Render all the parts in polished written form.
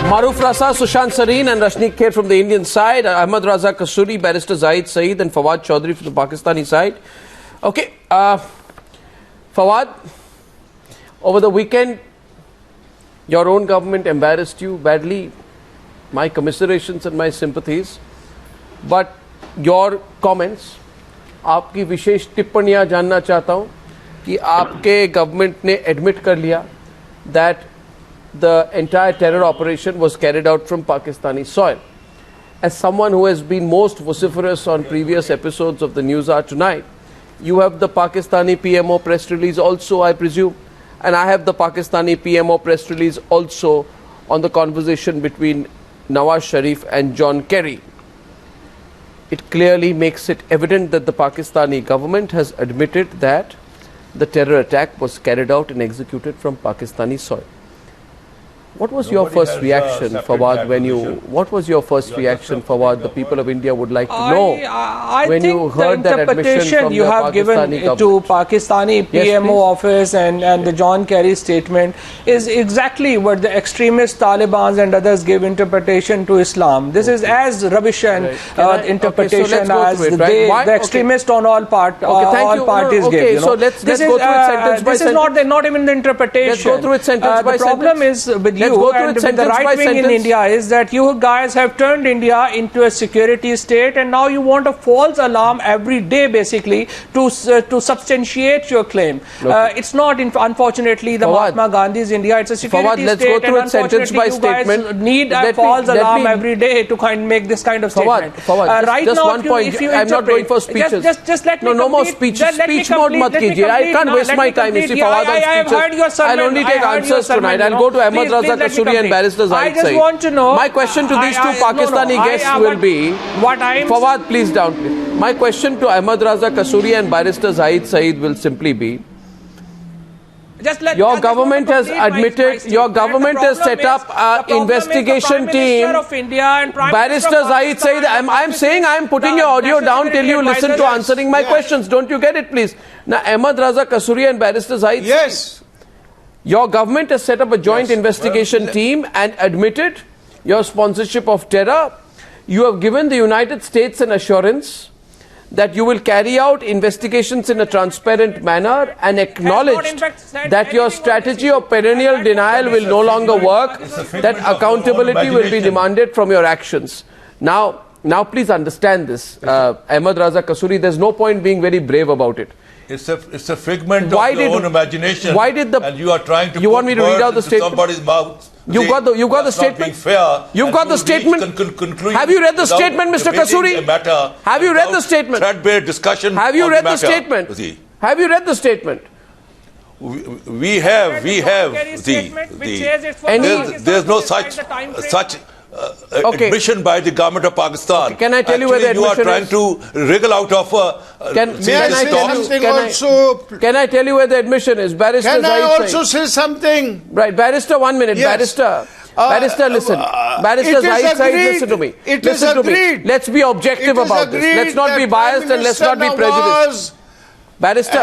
Maruf Raza, Sushant Sareen and Rashni Kher from the Indian side, Ahmad Raza Kasuri, Barrister Zahid Saeed and Fawad Chaudhry from the Pakistani side. Okay, Fawad, over the weekend, your own government embarrassed you badly. My commiserations and my sympathies. But your comments, आपकी विशेष टिप्पणियां जानना चाहता हूं कि आपके government ने admit कर लिया that the entire terror operation was carried out from Pakistani soil. As someone who has been most vociferous on previous episodes of the News Hour tonight, you have the Pakistani PMO press release also, I presume, and I have the Pakistani PMO press release also on the conversation between Nawaz Sharif and John Kerry. It clearly makes it evident that the Pakistani government has admitted that the terror attack was carried out and executed from Pakistani soil. What was your first reaction, Fawad, when you... What was your first reaction, Fawad? The people of India would like to know. I when think you heard the that interpretation you have given to Pakistani PMO office and the John Kerry statement is exactly what the extremist Taliban and others give interpretation to Islam. This is as rubbish an interpretation as the extremists on all parties give. You know? So let's go through it sentence by sentence. This is not even the interpretation. Let's go through it sentence by sentence. The problem is with you and with the right wing in India is that you guys have turned India into a security state, and now you want a false alarm every day basically to substantiate your claim. It's not, unfortunately, the Mahatma Gandhi's India. It's a security let's state, go through and it sentence by you guys statement. need a false alarm every day to make this kind of statement. Right just now, one point. I'm not going for speeches. Just let me no more speeches. Speech mode mat kijiye. I can't waste my time. You see, Fawad on speeches. I'll only take answers tonight. I'll go to Ahmad Raza Kasuri and Barrister Zahid Saeed. I just want to know. My question to these two Pakistani guests will be. Fawad, please down, please. My question to Ahmad Raza Kasuri and Barrister Zahid Saeed will simply be. Your government has admitted, your government has set up an investigation team. Barrister Zahid Saeed, I'm saying I'm putting your audio down till you listen to answering my questions. Don't you get it, please? Now, Ahmad Raza Kasuri and Barrister Zahid Saeed. Yes. Your government has set up a joint investigation team and admitted your sponsorship of terror. You have given the United States an assurance that you will carry out investigations in a transparent manner and acknowledged that your strategy of perennial denial will no longer work, that accountability will be demanded from your actions. Now please understand this, Ahmad Raza Kasuri, there's no point being very brave about it. It's a figment of your own imagination. Why did the... And you are trying to... You want me to read out the statement? Somebody's mouth. You've got the statement. You've got the statement. Have you read the statement, Mr. Kasuri? Have you read the statement? Threadbare discussion. Have you read the statement? Have you read the statement? We have. There's no such admission by the government of Pakistan. Can I tell you where the admission is? You are trying to wriggle out of Can I tell you where the admission is? Barrister Can I also say something? Right, Barrister, 1 minute. Yes. Barrister, listen. Barrister Zahid Saeed, listen to me. Listen to me. Let's be objective about this. Let's not be biased and let's not be prejudiced. Barrister.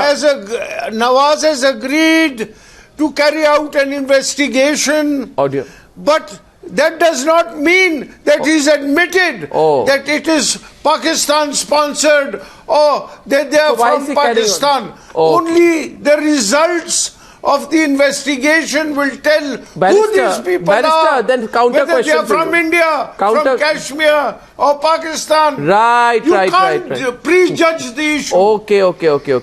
Nawaz has agreed to carry out an investigation. Audio. But that does not mean that he's admitted that it is Pakistan sponsored or that they are from Pakistan. Only the results of the investigation will tell who these people are, then counter whether they are from India, from Kashmir or Pakistan. Right. You can't prejudge the issue. Okay.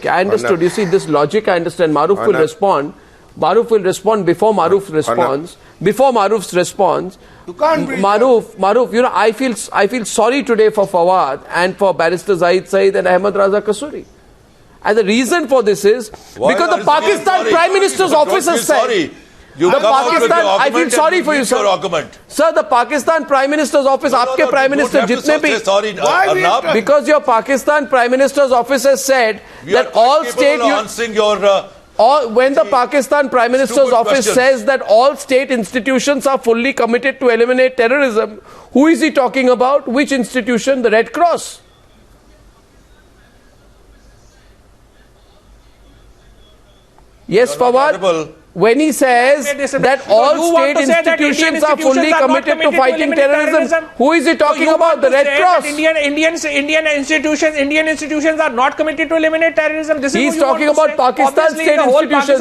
I understood. You see, this logic I understand. Maruf will respond. Maruf will respond before Maruf responds. Before Maruf's response, Maruf, you know, I feel sorry today for Fawad and for Barrister Zahid Saeed and Ahmad Raza Kasuri. And the reason for this is because the Pakistan Prime Minister's office has said. I feel sorry for you, sir. Sir, the Pakistan Prime Minister's office, aapke Prime Minister jitne bhi. Because your Pakistan Prime Minister's office has said that all state... when the Pakistan Prime Minister's office says that all state institutions are fully committed to eliminate terrorism, who is he talking about? Which institution? The Red Cross. Yes, Fawad? when he says that all state institutions are fully committed to fighting terrorism, who is he talking about? The Red Cross? Indian institutions are not committed to eliminate terrorism. This He's talking about Pakistan state institutions.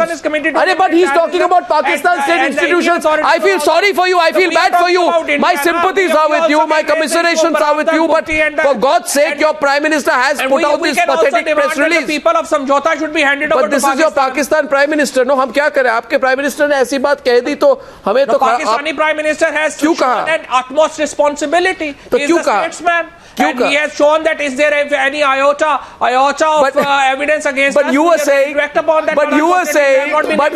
But he's talking about Pakistan state institutions. I feel sorry for you. I feel bad for you. My sympathies are with you. My commiserations are with you. But for God's sake, your Prime Minister has put out this pathetic press release. The people of Samjhauta should be handed over to Pakistan. But this is your Pakistan Prime Minister. No, हम क्या करें? आपके Prime Minister ने ऐसी बात कह दी तो हमें तो Pakistani Prime Minister has shown an utmost responsibility. तो He is a statesman. And he has shown that is there any iota of evidence against us. But you were saying, but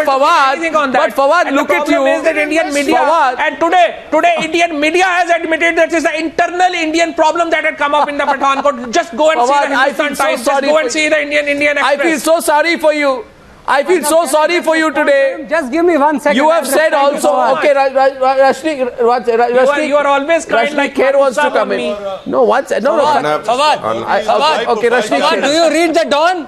Fawad, look at you. Is that Indian media, and today Indian media has admitted that it is the internal Indian problem that had come up in the Pathankot. Just go and see the Hindustan Times. Just go and see the Indian Express. I feel so sorry for you. I feel so sorry for you today. Just give me 1 second. You have said also, okay, Rashni, you are always kind Rashni like Kher wants to come in. No, Fawad, okay, Rashni Kher. do you read the Dawn?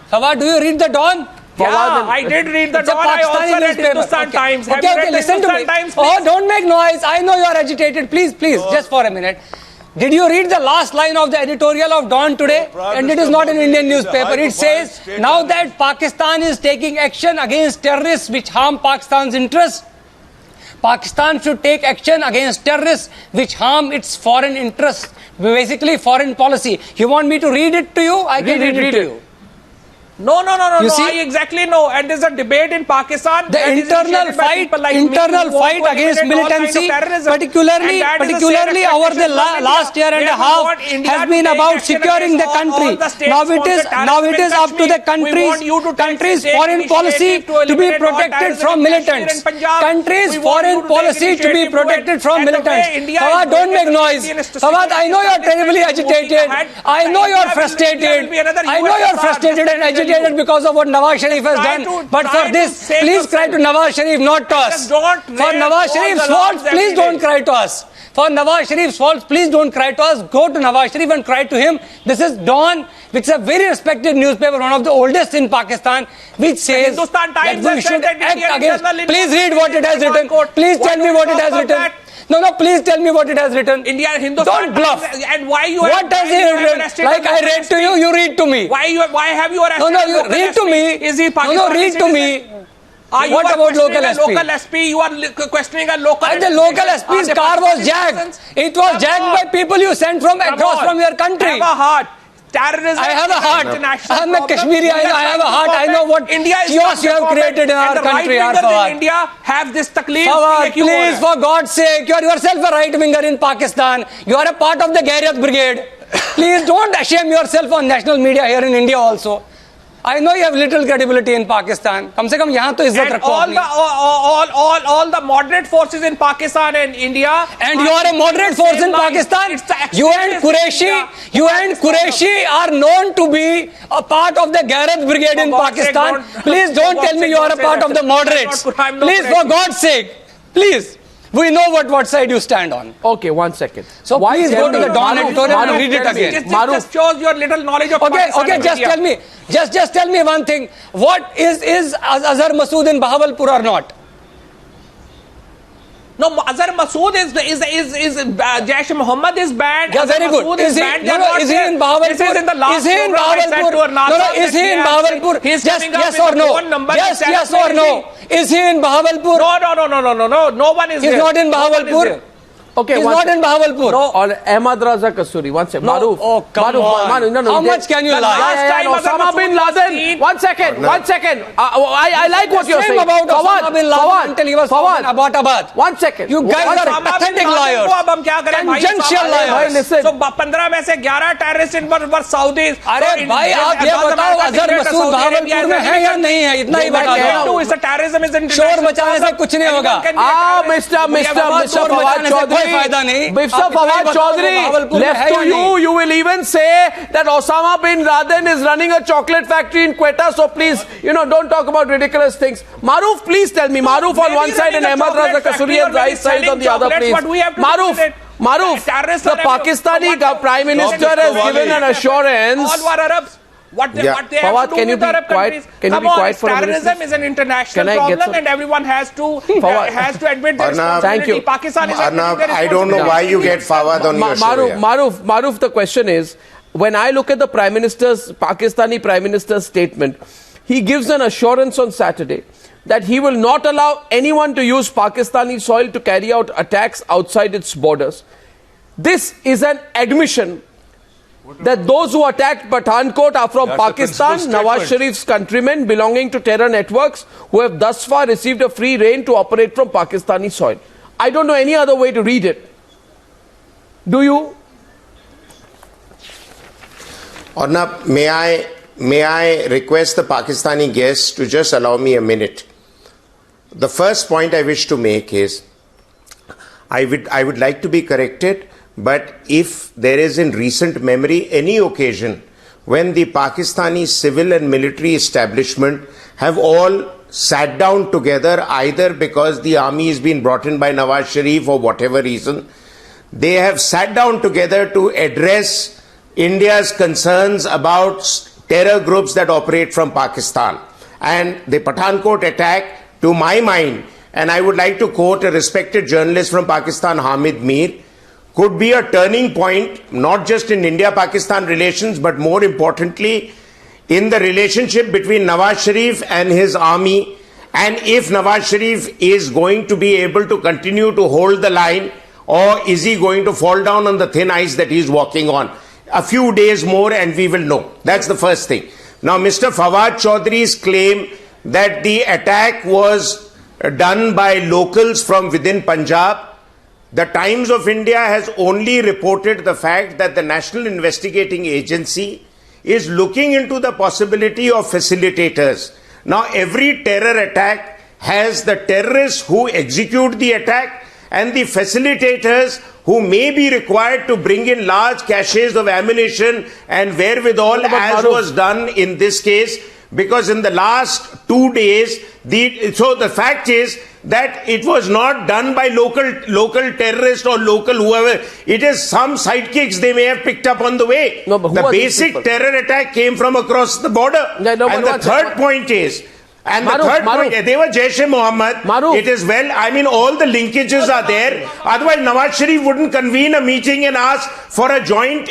Fawad, do you read the Dawn? Yeah, I did read the Dawn. I also read Hindustan Times. Okay, listen to me. Oh, don't make noise. I know you are agitated. Please, just for a minute. Did you read the last line of the editorial of Dawn today? And it is not an Indian newspaper. It says, now that Pakistan is taking action against terrorists which harm Pakistan's interests, Pakistan should take action against terrorists which harm its foreign interests, basically foreign policy. You want me to read it to you? I can read it to you. No. I exactly know. And there's a debate in Pakistan. The internal fight against militancy, particularly over the last year and a half, has been about securing the country. Now it is up to the country's foreign policy to be protected from militants. Country's foreign policy to be protected from militants. Fawad, don't make noise. Fawad, I know you're terribly agitated. I know you're frustrated. I know you're frustrated and agitated because of what Nawaz Sharif has done. But for this, please cry to Nawaz Sharif, not to us. For Nawaz Sharif's faults, please don't cry to us. For Nawaz Sharif's faults, please don't cry to us. Go to Nawaz Sharif and cry to him. This is Dawn, which is a very respected newspaper, one of the oldest in Pakistan, which says that we should act against. Please read what it has written. Please tell me what it has written. No, please tell me what it has written. Don't bluff. And why you what has he written? Like I read to you, you read to me. Why have you arrested? No, you read to me. Is he Pakistani? No, read to me. What about local SP? You are questioning a local SP. And the local SP's car was jacked. It was jacked by people you sent from across from your country. Have a heart. Terrorism. I have a heart. I'm a Kashmiri. I have a heart. I know what chaos you have created in our country. India have this taklif. Fawad, please, for God's sake, you are yourself a right winger in Pakistan. You are a part of the Ghairiyat Brigade. Please don't shame yourself on national media here in India also. I know you have little credibility in Pakistan. Kam se kam yahan to izzat rakho. All the moderate forces in Pakistan and India. And you are a moderate force in Pakistan. You and Qureshi are known to be a part of the Ghairiyat Brigade in Pakistan. Please don't tell me you are a part of the moderates. Please, for God's sake, please. We know what side you stand on. Okay, 1 second. So please go to the Dawn editorial and read it again. It just shows your little knowledge of Pakistan. Okay, just tell me one thing. What is Azhar Masood in Bahawalpur or not? No, Azhar Masood is Jaish Muhammad is banned. Yeah, very good. Is he in Bahawalpur? This is in the last Is he in Bahawalpur? Is he in Bahawalpur? Yes or no? Yes or no? Is he in Bahawalpur? No. No one is there. He's not in Bahawalpur. Okay, he's not in Bahawalpur. No, or Ahmad Raza Kasuri. One second. No. Maruf. Oh, come on. No, how much can you lie? Osama bin Laden. 1 second. I like what you're saying. About Osama bin Laden until he was found in Abbottabad. 1 second. You guys are pathetic liars. Tangential liars. Listen. So 15 में से 11 terrorists were Saudis. अरे भाई आप ये बताओ अजहर मसूद भावलपुर में है या नहीं है इतना ही बता दो. इससे terrorism is international. शोर मचाने से कुछ नहीं होगा. Mr. Fawad Chaudhary. Mr. Fawad Chaudhary, left to you will even say that Osama bin Laden is running a chocolate factory in Quetta. So please, don't talk about ridiculous things. Maruf, please tell me. Maruf on one side and Ahmad Raza Kasuri and Zahid Saeed on the other, please. Maruf, the Pakistani Prime Minister has given an assurance. All were Arabs. what they have to do with Arab countries. Come on, terrorism is an international problem and everyone has to admit their responsibility. Pakistan is Arnab, I don't know why you get Fawad on your show. Maruf, the question is, when I look at the Pakistani Prime Minister's statement, he gives an assurance on Saturday that he will not allow anyone to use Pakistani soil to carry out attacks outside its borders. This is an admission that those who attacked Pathankot are from Pakistan, Nawaz Sharif's countrymen belonging to terror networks who have thus far received a free rein to operate from Pakistani soil. I don't know any other way to read it. Do you? Arnab, may I request the Pakistani guests to just allow me a minute? The first point I wish to make is, I would like to be corrected, but if there is in recent memory any occasion when the Pakistani civil and military establishment have all sat down together, either because the army has been brought in by Nawaz Sharif or whatever reason, they have sat down together to address India's concerns about terror groups that operate from Pakistan. And the Pathankot attack, to my mind, and I would like to quote a respected journalist from Pakistan, Hamid Mir, could be a turning point, not just in India-Pakistan relations, but more importantly, in the relationship between Nawaz Sharif and his army, and if Nawaz Sharif is going to be able to continue to hold the line, or is he going to fall down on the thin ice that he is walking on. A few days more and we will know. That's the first thing. Now, Mr. Fawad Chaudhry's claim that the attack was done by locals from within Punjab, the Times of India has only reported the fact that the National Investigating Agency is looking into the possibility of facilitators. Now, every terror attack has the terrorists who execute the attack and the facilitators who may be required to bring in large caches of ammunition and wherewithal, as was done in this case, because in the last 2 days, so the fact is that it was not done by local terrorists or local whoever. It is some sidekicks they may have picked up on the way. No, the basic terror attack came from across the border. And the third point is, and the third point, they were Jaish-e-Mohammed. It is well, I mean, all the linkages are there. Otherwise, Nawaz Sharif wouldn't convene a meeting and ask for a joint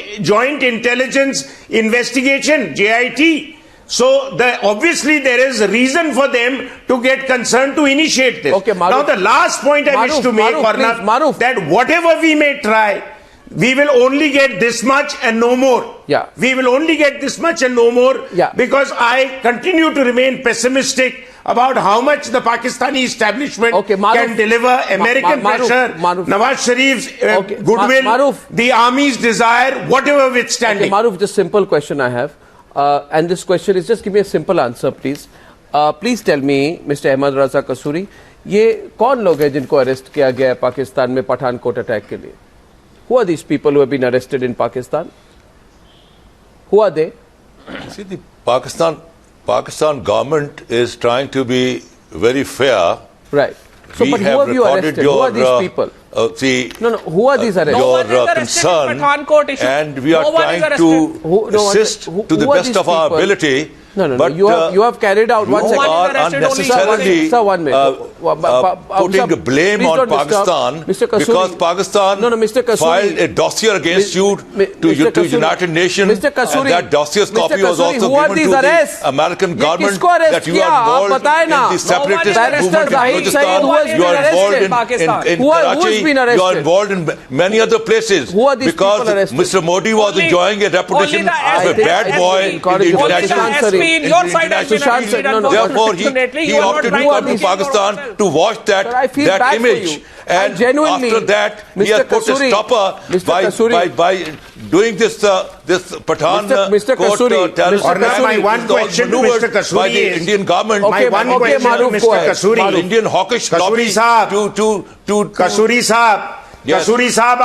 intelligence investigation, JIT. So, obviously, there is a reason for them to get concerned to initiate this. Okay, now, the last point I wish to make, Arnab, that whatever we may try, we will only get this much and no more. Yeah. We will only get this much and no more. Yeah. Because I continue to remain pessimistic about how much the Pakistani establishment can deliver American pressure, Nawaz Sharif's goodwill, the army's desire, whatever withstanding. Okay, Maruf, just simple question I have. And this question is, just give me a simple answer, please. Please tell me, Mr. Ahmad Raza Kasuri, ये कौन लोग हैं जिनको arrest किया गया है पाकिस्तान में Pathankot attack के लिए? Who are these people who have been arrested in Pakistan? Who are they? See, the Pakistan government is trying to be very fair. Right. So, but who have you arrested? Who are these people? Who are these arrested? Your concern, and we are trying to assist to the best of our ability. But you have carried out one second. You are unnecessarily putting the blame on Pakistan because Pakistan filed a dossier against you to United Nations, and that dossier's copy was also given to the American government that you are involved in the separatist movement in Pakistan. You are involved in Karachi. You are involved in many other places because Mr. Modi was enjoying a reputation of a bad boy in the international. Your side has been therefore he opted to come to Pakistan to watch that image, and after that he has put a stopper by doing this Pathan court terrorist attack. My one question to Mr. Kasuri by the Indian government. My one question to Mr. Kasuri. Indian hawkish lobby to Kasuri साहब, Kasuri साहब,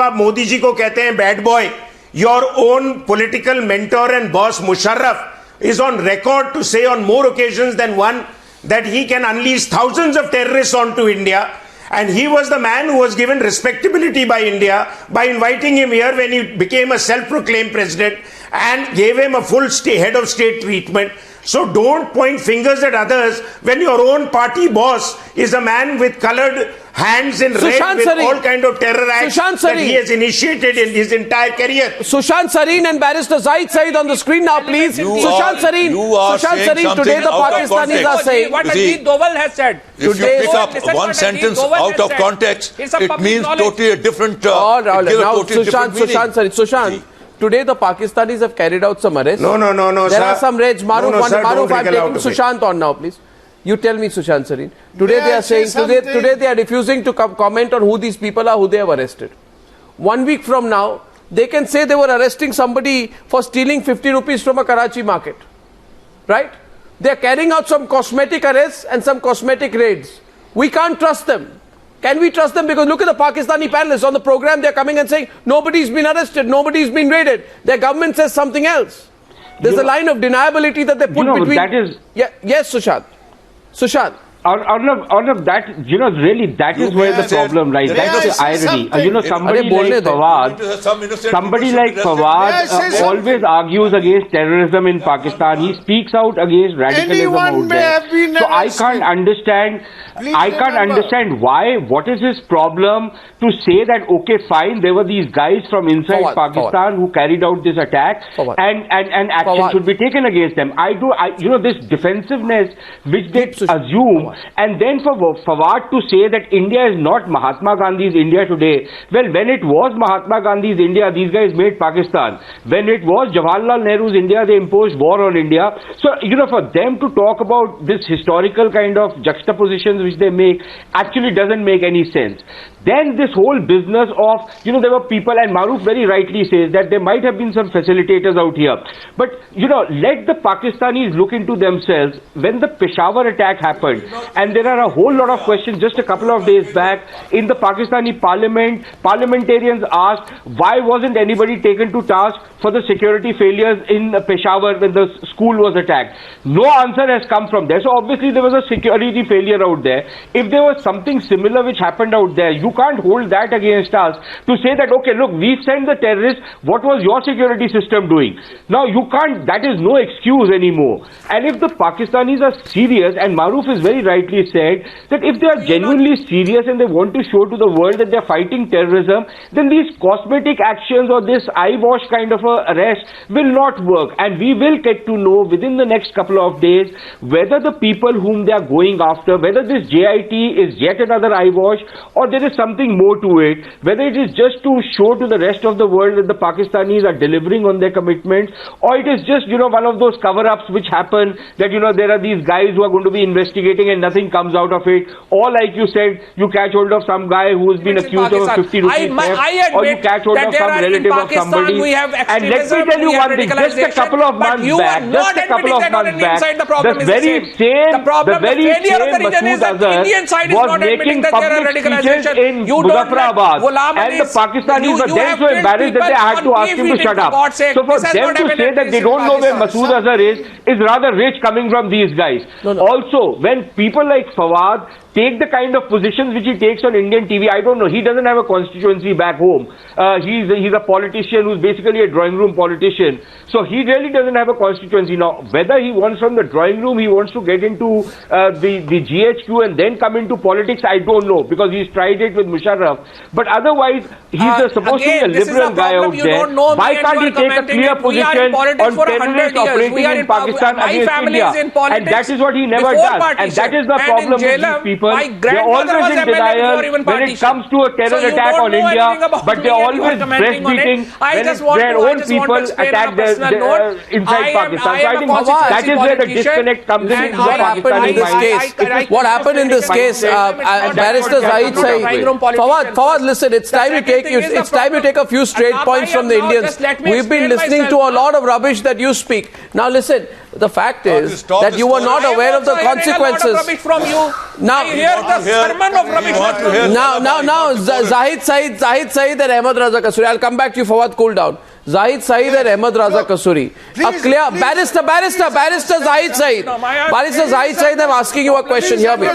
आप मोदी जी को कहते हैं bad boy. Your own political mentor and boss Musharraf is on record to say on more occasions than one that he can unleash thousands of terrorists onto India, And he was the man who was given respectability by India by inviting him here when he became a self-proclaimed president and gave him a full head of state treatment. So don't point fingers at others when your own party boss is a man with colored hands in red with all kind of terror acts that he has initiated in his entire career. Sushant Sareen and Barrister Zahid Saeed on the screen now, please. Sushant Sareen, today the Pakistanis are saying what Ajit Doval has said. If you pick up one sentence out of context, it means totally a different. Now, Sushant Sareen. Today the Pakistanis have carried out some arrests. No, there are some raids. Maruf, I'm taking it. Sushant on now, please. You tell me, Sushant Sareen. Today they are saying, today they are refusing to comment on who these people are, who they have arrested. 1 week from now, they can say they were arresting somebody for stealing 50 rupees from a Karachi market. Right? They are carrying out some cosmetic arrests and some cosmetic raids. We can't trust them. Can we trust them? Because look at the Pakistani panelists on the program. They're coming and saying, nobody's been arrested, nobody's been raided. Their government says something else. There's a line of deniability that they put between... That is... Yes, Sushant. Arnab, that, really, that is where the problem lies. That's the irony. Somebody like Fawad always argues against terrorism in Pakistan. He speaks out against radicalism out there. So I can't understand why. What is his problem to say that, okay, fine, there were these guys from inside Pakistan who carried out this attack and action should be taken against them. This defensiveness which they assume, and then for Fawad to say that India is not Mahatma Gandhi's India today. Well, when it was Mahatma Gandhi's India, these guys made Pakistan. When it was Jawaharlal Nehru's India, they imposed war on India. So, for them to talk about this historical kind of juxtapositions which they make actually doesn't make any sense. Then this whole business of, there were people, and Maruf very rightly says that there might have been some facilitators out here. But, let the Pakistanis look into themselves. When the Peshawar attack happened, and there are a whole lot of questions just a couple of days back in the Pakistani parliament, parliamentarians asked, why wasn't anybody taken to task for the security failures in Peshawar when the school was attacked? No answer has come from there. So obviously there was a security failure out there. If there was something similar which happened out there, you can't hold that against us to say that, okay, look, we sent the terrorists, what was your security system doing? Now you can't, that is no excuse anymore. And if the Pakistanis are serious, and Maruf is very rightly said, that if they are genuinely serious and they want to show to the world that they are fighting terrorism, then these cosmetic actions or this eyewash kind of a arrest will not work. And we will get to know within the next couple of days whether the people whom they are going after, whether this JIT is yet another eyewash or there is something more to it, whether it is just to show to the rest of the world that the Pakistanis are delivering on their commitments, or it is just, one of those cover-ups which happen that, there are these guys who are going to be investigating and nothing comes out of it, or like you said, you catch hold of some guy who has been accused of a 50 rupees theft, or you catch hold of some relative of somebody. And let me tell you one thing, just a couple of months back, the very same Masood Azhar was making public speeches in Muzaffarabad, and the Pakistanis were then so embarrassed that they had to ask him to shut up. So for them to say that they don't know where Masood Azhar is rather rich coming from these guys. Also, when people like Fawad take the kind of positions which he takes on Indian TV, I don't know, he doesn't have a constituency back home. He's a politician who's basically a drawing room politician. So he really doesn't have a constituency. Now, whether he wants from the drawing room, he wants to get into the GHQ and then come into politics, I don't know, because he's tried it with Musharraf. But otherwise, he's supposed to be a liberal guy out there. Why can't he take a clear position on terrorist operating in Pakistan against India? And that is what he never does. And that is the problem with these people. They're always in denial when it comes to a terror attack on India, but they're always breastfeeding when their own people attack inside Pakistan. So I think that is where the disconnect comes in the Pakistani mind. What happened in this case, Barrister Zahid Saeed, Fawad, listen, it's time you take a few straight points from the Indians. We've been listening to a lot of rubbish that you speak. Now listen, the fact is that you were not aware of the consequences. Now, Zahid Saeed and Ahmad Raza Kasuri. I'll come back to you, Fawad, cool down. Zahid Saeed and Ahmad Raza Kasuri. A clear barrister Zahid Saeed. Barrister Zahid Saeed, I'm asking you a question. Hear me.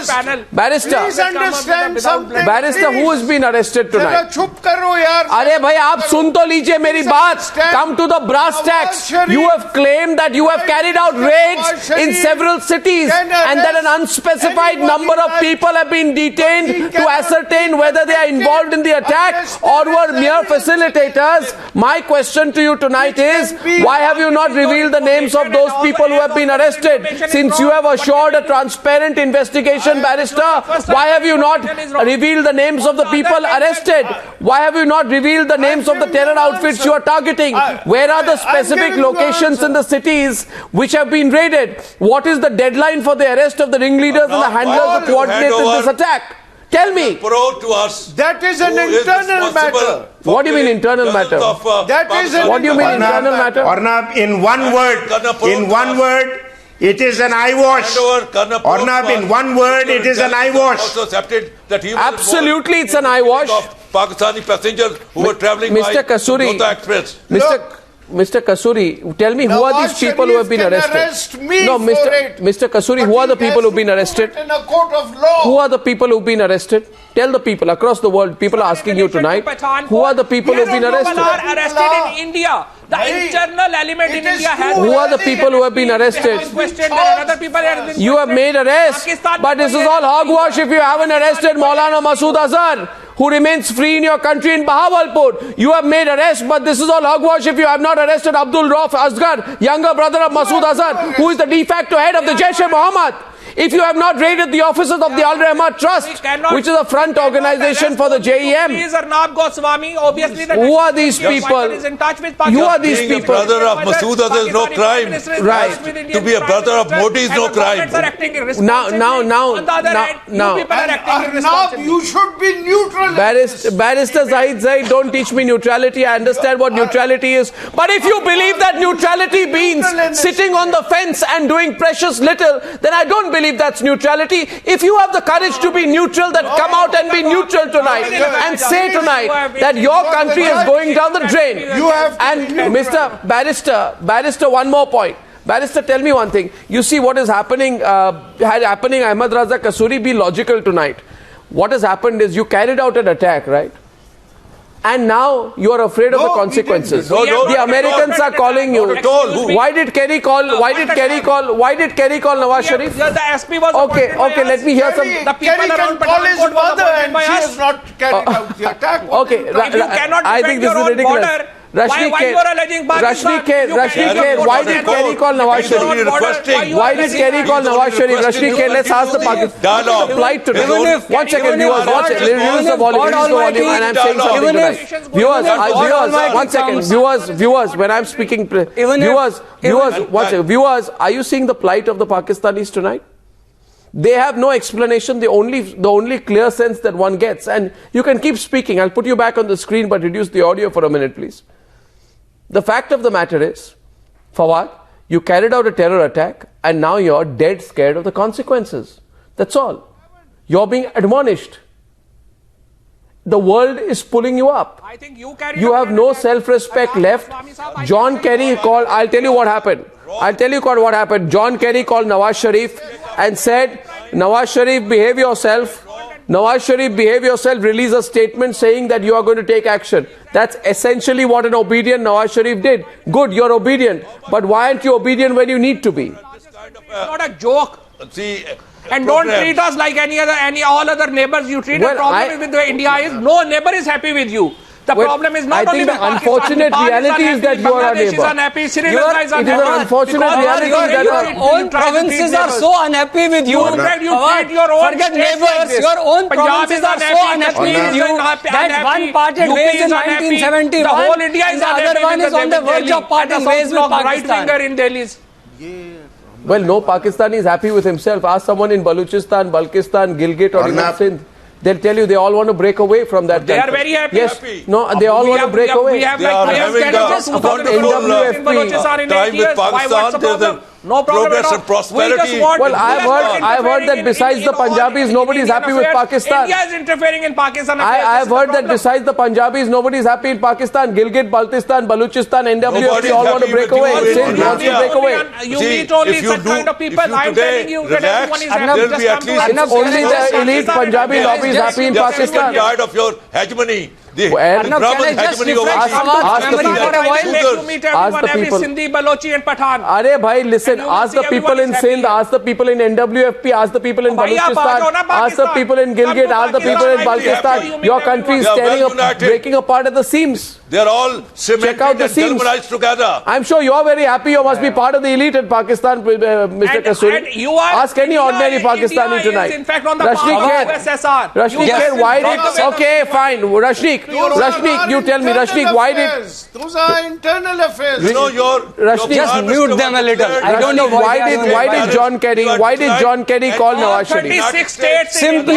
Barrister. Please understand something. Barrister, who has been arrested tonight? चुप करो यार. अरे भाई आप सुन तो लीजिए मेरी बात. Come to the brass tacks. You have claimed that you have carried out raids in several cities and that an unspecified number of people have been detained to ascertain whether they are involved in the attack or were mere facilitators. My question to you tonight is, why have you not revealed the names of those people who have been arrested? Since you have assured a transparent investigation, barrister, why have you not revealed the names of the people arrested? Why have you not revealed the names of the terror outfits you are targeting? Where are the specific locations in the cities which have been raided? What is the deadline for the arrest of the ringleaders and the handlers who coordinated this attack? Tell me. To us. That is an internal matter. What do you mean internal matter? That is what do you mean internal matter? Arnab, in one word, it is an eyewash. Arnab, in one word, it is an eyewash. Absolutely, it's an eyewash. Pakistani passengers who were traveling Mr. Kasuri, Express. Mr. Kasuri, tell me who are these people who have been arrested? No, Mr. Kasuri, who are the people who have been arrested? In a court of law. Who are the people who have been arrested? Tell the people across the world. People are asking you tonight. Who are the people who have been arrested? People are arrested in India. The internal element in India has. Who are the people who have been arrested? You have made arrests, but this is all hogwash if you haven't arrested Maulana Masood Azhar, who remains free in your country in Bahawalpur. You have made arrests, but this is all hogwash if you have not arrested Abdul Rauf Asghar, younger brother of Masood Azhar, who is the de facto head of the Jaish-e-Mohammed. If you have not raided the offices of the Al-Rahmah Trust, which is a front organization for the JEM, who are these people? Who are these people? Brother of Masood Azhar is no crime. Right. To be a brother of Modi is no crime. Now you should be neutral. Barrister Zahid Zaid, don't teach me neutrality. I understand what neutrality is. But if you believe that neutrality means sitting on the fence and doing precious little, then I don't believe that's neutrality. If you have the courage to be neutral, then come out and be neutral tonight and say tonight that your country is going down the drain. And Mr. Barrister, one more point. Barrister, tell me one thing. You see what is happening, Ahmad Raza Kasuri, be logical tonight. What has happened is you carried out an attack, right? And now you are afraid of the consequences. The Americans are calling you. Why did Kerry call Nawaz Sharif? The SP was okay, let me hear some. The people around call his mother and she has not carried out the attack. Okay, I think this is ridiculous. Rashmi Kher, why did Kerry call Nawaz Sharif? Why did Kerry call Nawaz Sharif? Rashmi Kher, let's ask the Pakistan. Plight today. One second, viewers, reduce the volume, and I'm saying something tonight. Viewers, one second. Viewers, when I'm speaking, viewers, are you seeing the plight of the Pakistanis tonight? They have no explanation, the only clear sense that one gets. And you can keep speaking. I'll put you back on the screen, but reduce the audio for a minute, please. The fact of the matter is, Fawad, you carried out a terror attack and now you're dead scared of the consequences. That's all. You're being admonished. The world is pulling you up. I think you have no self-respect left. John Kerry called, I'll tell you what happened. John Kerry called Nawaz Sharif and said, Nawaz Sharif, behave yourself. Nawaz Sharif, behave yourself, release a statement saying that you are going to take action. That's essentially what an obedient Nawaz Sharif did. Good, you're obedient. But why aren't you obedient when you need to be? It's not a joke. And don't treat us like all other neighbors you treat. The problem with India is no neighbor is happy with you. The problem is not only the unfortunate reality is that you are a neighbor. Unhappy, Sri Lanka is unhappy. It is an unfortunate reality that your own provinces are so unhappy with you. Forget neighbors. Your own provinces are so unhappy with you that one parted ways in 1971 the whole India is and the other one is on the verge of parting ways with Pakistan. Right in Delhi's. Well, no Pakistani is happy with himself. Ask someone in Balochistan, Balkistan, Gilgit or even Sindh. They'll tell you they all want to break away from that. They are very happy. Yes. No, they all want to break away. They are having a wonderful time with Pakistan. There's a No problem progress at all. and prosperity. Well, I've heard that besides the Punjabis, nobody is happy with Pakistan. India is interfering in Pakistan. I've heard that besides the Punjabis, nobody is happy in Pakistan. Gilgit, Baltistan, Baluchistan, NWFP all want to break away. Sindh wants to break away. You meet only such kind of people. I'm telling you that everyone is happy. There will be at least only the elite Punjabi lobby is happy in Pakistan. Tired of your hegemony. The Arnab, Brahman hegemony over ask the people. Sindhi, Balochi and Pathan. Arey bhai, listen, ask the people in Sindh, ask the people in NWFP, ask the people in Baluchistan, ask the people in Gilgit, ask the people in Baltistan. Your country is breaking apart at the seams. They are all cemented and galvanized together. I'm sure you are very happy. You must be part of the elite in Pakistan, Mr. Kasuri. Ask any ordinary Pakistani tonight. In fact, on the USSR. Rashnik, why did... Okay, fine. Rashnik, you tell me. Rashnik, why did... Those are internal affairs. You know, Rashnik, just mute them a little. I don't know why did John Kerry call Nawaz Sharif? 36 states. Simply,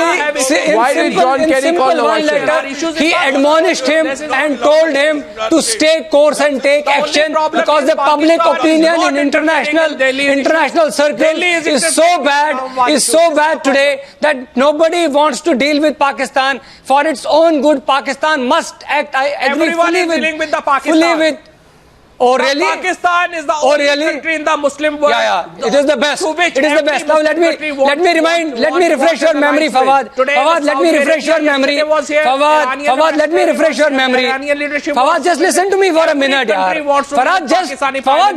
why did John Kerry call Nawaz Sharif? He admonished him and told him to stay course and take action because the public opinion in international circle is so bad today that nobody wants to deal with Pakistan for its own good. Pakistan must act. I agree fully with the Pakistan. Oh really? Pakistan is the only country in the Muslim world. Yeah. It is the best. It is the best. Now let me refresh your memory, Fawad. Fawad, let me refresh your memory. Fawad, let me refresh your memory. Fawad, just listen to me for a minute, yaar. Fawad,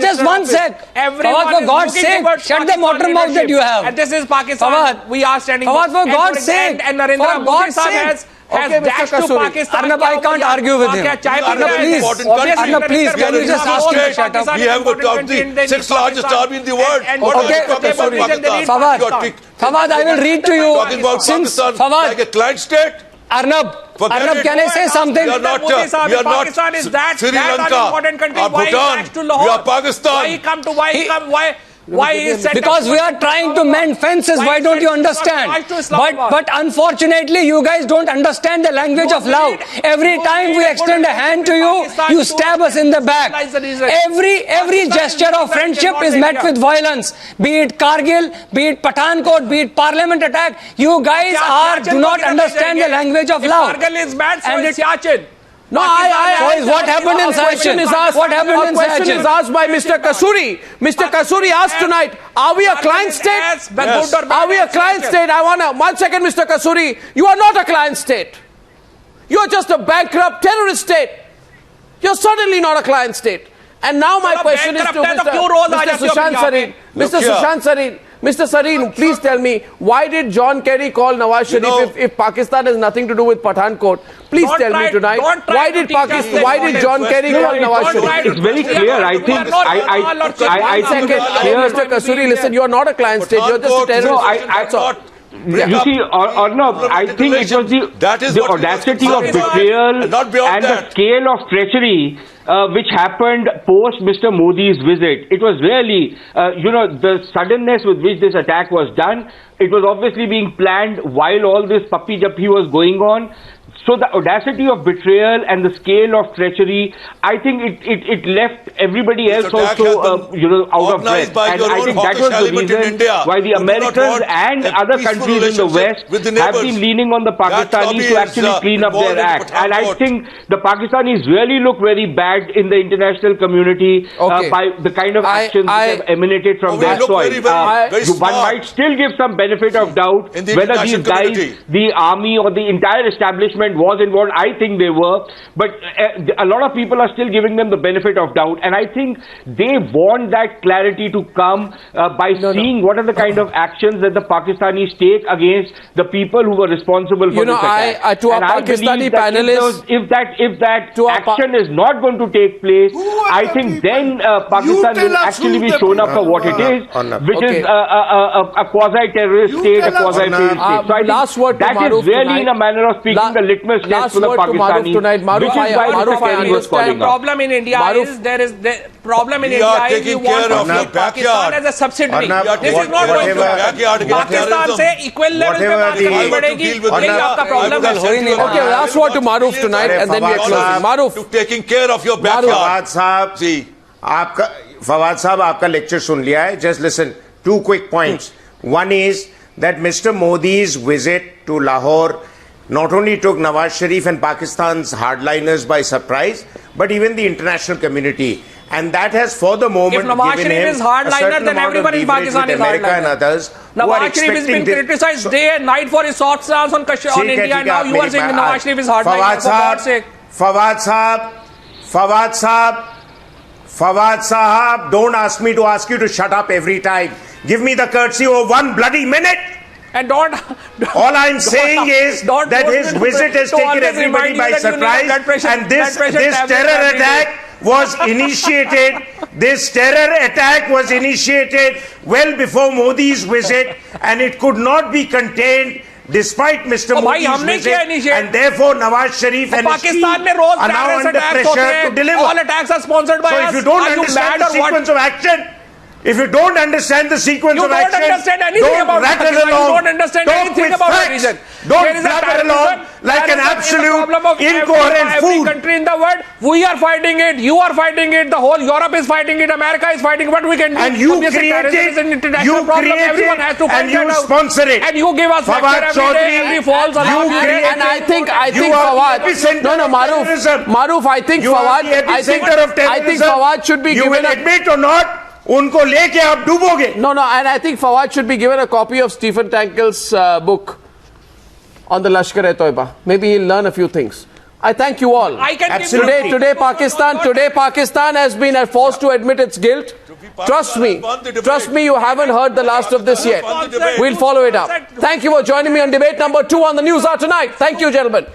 just 1 sec. Fawad, for God's sake, shut the motor mouth that you have. And this is Pakistan. Fawad, we are standing. Fawad, for God's sake. And Narendra Modi has dashed to Pakistan. Arnab, I can't argue with him. Arnab, please, can you just ask him to shut up? We have got the 6th largest army in the world. Fawad, I will read to you. Talking about Pakistan like a client state. Arnab, can I say something? We are not Pakistan is that Sri Lanka or Bhutan. We are Pakistan. Why is because we are trying to mend fences. Why don't you understand? But unfortunately, you guys don't understand the language of love. Every time we extend a hand to you, you stab us in the back. Every gesture of friendship is met with violence. Be it Kargil, be it Pathankot, be it Parliament attack. You guys do not understand the language of love. Kargil is bad, so it's Siachen. No, what happened in Siachen? What happened in Siachen? Question is asked by Mr. Kasuri. Mr. Kasuri asked tonight, are we a client state? Yes. Are we a client state? I want to... 1 second, Mr. Kasuri. You are not a client state. You are just a bankrupt terrorist state. You're certainly not a client state. And now my question is to Mr. Sushant Sareen. Mr. Sushant Sareen. Mr. Sareen, please tell me, why did John Kerry call Nawaz Sharif if Pakistan has nothing to do with Pathankot? Please tell me tonight, why did John Kerry call Nawaz Sharif? It's very clear. I think it's clear. Mr. Kasuri, listen, you are not a client state. You are just a terrorist. You see, Arnab, I think it was the audacity of betrayal and the scale of treachery which happened post Mr. Modi's visit. It was really, the suddenness with which this attack was done. It was obviously being planned while all this puppy-juppy was going on. So the audacity of betrayal and the scale of treachery, I think it left everybody else also, out of breath. And I think that was the reason why the Americans and other countries in the West have been leaning on the Pakistanis to actually clean up their act. And I think the Pakistanis really look very bad in the international community by the kind of actions that have emanated from their soil. One might still give some benefit of doubt whether these guys, the army or the entire establishment was involved. I think they were, but a lot of people are still giving them the benefit of doubt, and I think they want that clarity to come by seeing what are the kind of actions that the Pakistanis take against the people who were responsible for this attack. To our Pakistani panelists, if that action is not going to take place, I think then Pakistan will actually be shown up for what it is, which is a quasi-terrorist state, a quasi-failed state. So I think that is really, in a manner of speaking, the litmus test for the Pakistanis, which is why Mr. Kerry was calling up. Problem in India is there is the problem in India is you want to treat Pakistan as a subsidiary. This is not going to happen. Pakistan से equal level पे बात करनी पड़ेगी. यही आपका problem है. Okay, last word to Maruf tonight, and then we are closing. Maruf, to taking care of your backyard. Fawad Sahab, आपका फवाद साहब आपका लेक्चर सुन लिया है. Just listen. 2 quick points. One is that Mr. Modi's visit to Lahore not only took Nawaz Sharif and Pakistan's hardliners by surprise, but even the international community. And that has, for the moment, if Nawaz given Sharif him is hardliner, then everyone in Pakistan is America and others. Nawaz Sharif has been criticized day and night for his soft stance on India, and now you are saying Nawaz Sharif is hardliner. For God's sake. Fawad Sahab, don't ask me to ask you to shut up every time. Give me the courtesy of 1 bloody minute. And all I'm saying is that his visit has taken everybody by surprise, and this terror attack was initiated. This terror attack was initiated well before Modi's visit, and it could not be contained despite Mr. Modi's visit, and therefore Nawaz Sharif and his team are now under pressure to deliver. All attacks are sponsored by us. So if you don't understand the sequence of action, if you don't understand the sequence of action, don't rattle along. You don't understand anything about the region. Don't blabber along like an absolute incoherent fool. Every country in the world, we are fighting it, you are fighting it, the whole Europe is fighting it, America is fighting it. What we can do? And you create it, and you sponsor it. And you give us lecture every day, every false alarm. And I think Fawad, Maruf, I think Fawad should be given a... You will admit or not, unko leke aap dooboge. No, and I think Fawad should be given a copy of Stephen Tankel's book on the Lashkar-e-Toiba. Maybe he'll learn a few things. I thank you all. Absolutely. Today Pakistan has been forced to admit its guilt. Trust me, you haven't heard the last of this yet. We'll follow it up. Thank you for joining me on debate number 2 on the News Hour tonight. Thank you, gentlemen.